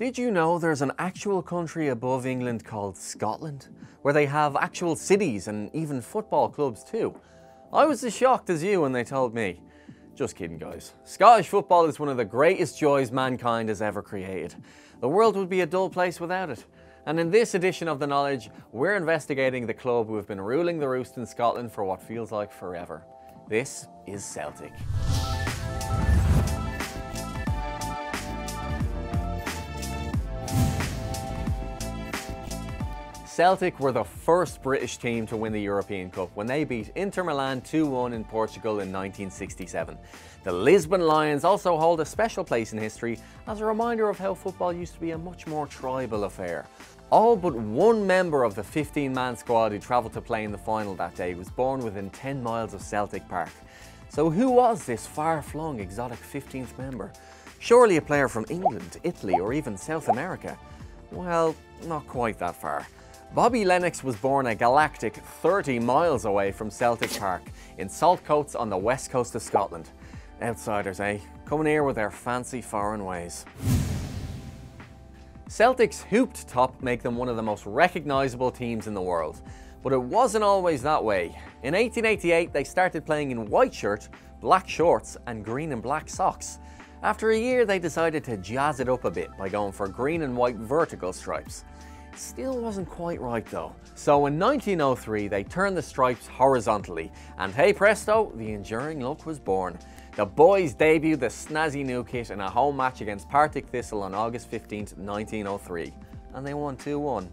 Did you know there's an actual country above England called Scotland, where they have actual cities and even football clubs too? I was as shocked as you when they told me. Just kidding, guys. Scottish football is one of the greatest joys mankind has ever created. The world would be a dull place without it. And in this edition of The Knowledge, we're investigating the club who have been ruling the roost in Scotland for what feels like forever. This is Celtic. Celtic were the first British team to win the European Cup when they beat Inter Milan 2-1 in Portugal in 1967. The Lisbon Lions also hold a special place in history as a reminder of how football used to be a much more tribal affair. All but one member of the 15-man squad who travelled to play in the final that day was born within 10 miles of Celtic Park. So who was this far-flung exotic 15th member? Surely a player from England, Italy or even South America? Well, not quite that far. Bobby Lennox was born a galactic 30 miles away from Celtic Park in Saltcoats on the west coast of Scotland. Outsiders, eh? Coming here with their fancy foreign ways. Celtic's hooped top make them one of the most recognisable teams in the world. But it wasn't always that way. In 1888 they started playing in white shirt, black shorts and green and black socks. After a year they decided to jazz it up a bit by going for green and white vertical stripes. Still wasn't quite right though. So in 1903 they turned the stripes horizontally and hey presto, the enduring look was born. The boys debuted the snazzy new kit in a home match against Partick Thistle on August 15th, 1903 and they won 2-1.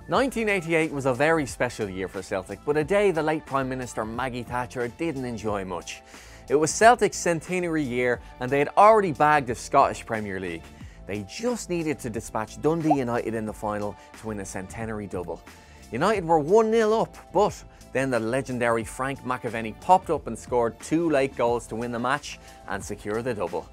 1988 was a very special year for Celtic, but a day the late Prime Minister Maggie Thatcher didn't enjoy much. It was Celtic's centenary year and they had already bagged the Scottish Premier League. They just needed to dispatch Dundee United in the final to win a centenary double. United were 1-0 up, but then the legendary Frank McAvenny popped up and scored 2 late goals to win the match and secure the double.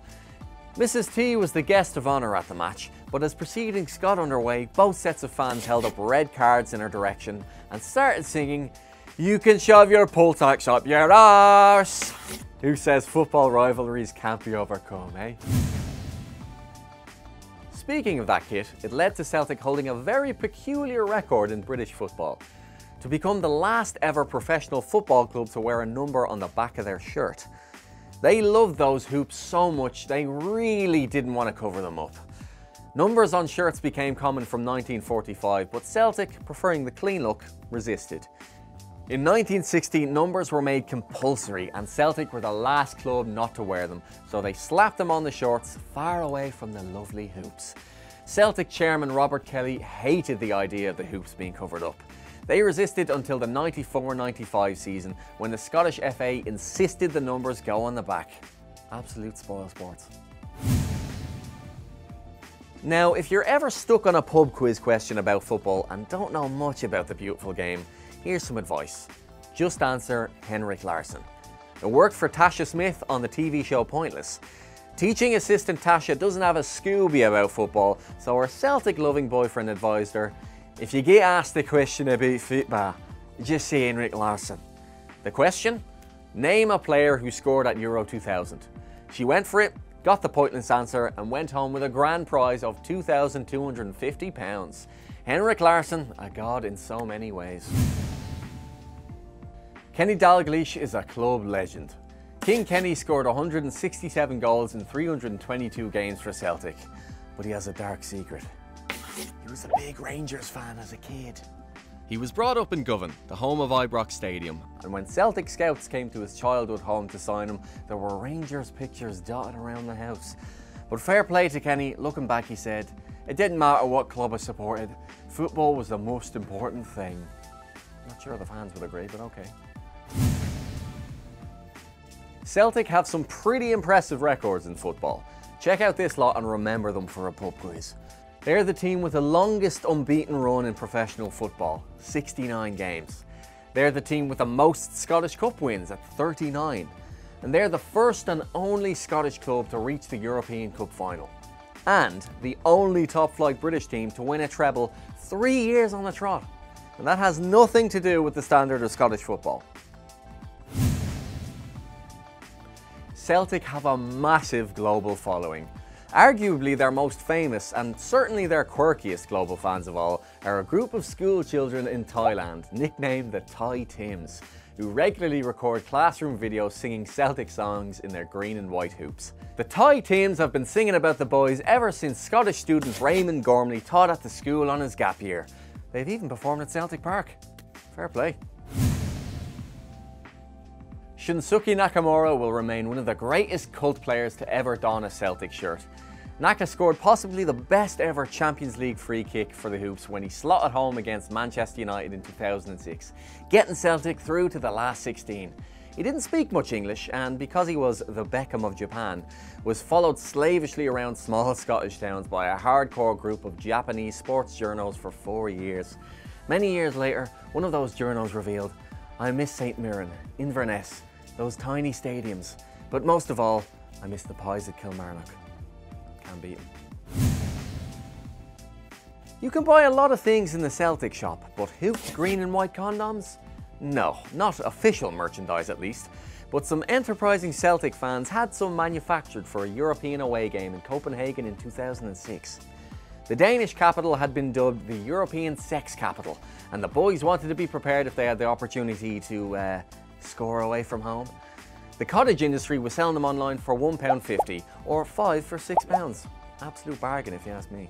Mrs T was the guest of honour at the match, but as proceedings got underway, both sets of fans held up red cards in her direction and started singing, "You can shove your poll tax up your arse." Who says football rivalries can't be overcome, eh? Speaking of that kit, it led to Celtic holding a very peculiar record in British football. To become the last ever professional football club to wear a number on the back of their shirt. They loved those hoops so much they really didn't want to cover them up. Numbers on shirts became common from 1945, but Celtic, preferring the clean look, resisted. In 1960, numbers were made compulsory and Celtic were the last club not to wear them, so they slapped them on the shorts far away from the lovely hoops. Celtic chairman Robert Kelly hated the idea of the hoops being covered up. They resisted until the 94-95 season when the Scottish FA insisted the numbers go on the back. Absolute spoilsports. Now, if you're ever stuck on a pub quiz question about football and don't know much about the beautiful game, here's some advice. Just answer Henrik Larsson. It worked for Tasha Smith on the TV show Pointless. Teaching assistant Tasha doesn't have a Scooby about football, so her Celtic-loving boyfriend advised her, if you get asked a question about football, just say Henrik Larsson. The question? Name a player who scored at Euro 2000. She went for it, got the pointless answer, and went home with a grand prize of £2,250. Henrik Larsson, a god in so many ways. Kenny Dalglish is a club legend. King Kenny scored 167 goals in 322 games for Celtic, but he has a dark secret. He was a big Rangers fan as a kid. He was brought up in Govan, the home of Ibrox Stadium, and when Celtic scouts came to his childhood home to sign him, there were Rangers pictures dotted around the house. But fair play to Kenny, looking back he said, "It didn't matter what club I supported, football was the most important thing." Not sure the fans would agree, but okay. Celtic have some pretty impressive records in football. Check out this lot and remember them for a pub quiz. They're the team with the longest unbeaten run in professional football, 69 games. They're the team with the most Scottish Cup wins at 39. And they're the first and only Scottish club to reach the European Cup final. And the only top-flight British team to win a treble 3 years on the trot. And that has nothing to do with the standard of Scottish football. Celtic have a massive global following. Arguably their most famous and certainly their quirkiest global fans of all are a group of school children in Thailand, nicknamed the Thai Tims, who regularly record classroom videos singing Celtic songs in their green and white hoops. The Thai Tims have been singing about the boys ever since Scottish student Raymond Gormley taught at the school on his gap year. They've even performed at Celtic Park. Fair play. Shunsuke Nakamura will remain one of the greatest cult players to ever don a Celtic shirt. Naka scored possibly the best ever Champions League free kick for the Hoops when he slotted home against Manchester United in 2006, getting Celtic through to the last 16. He didn't speak much English, and because he was the Beckham of Japan, was followed slavishly around small Scottish towns by a hardcore group of Japanese sports journos for 4 years. Many years later, one of those journos revealed, "I miss St Mirren, Inverness, those tiny stadiums, but most of all, I miss the pies at Kilmarnock." Can't beat 'em. You can buy a lot of things in the Celtic shop, but hooped green and white condoms? No, not official merchandise at least, but some enterprising Celtic fans had some manufactured for a European away game in Copenhagen in 2006. The Danish capital had been dubbed the European sex capital, and the boys wanted to be prepared if they had the opportunity to score away from home. The cottage industry was selling them online for £1.50 or 5 for £6. Absolute bargain if you ask me.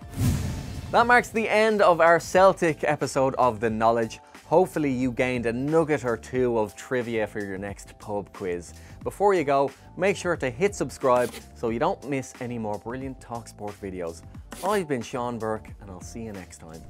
That marks the end of our Celtic episode of The Knowledge. Hopefully you gained a nugget or two of trivia for your next pub quiz. Before you go, make sure to hit subscribe so you don't miss any more brilliant talkSPORT videos. I've been Sean Burke and I'll see you next time.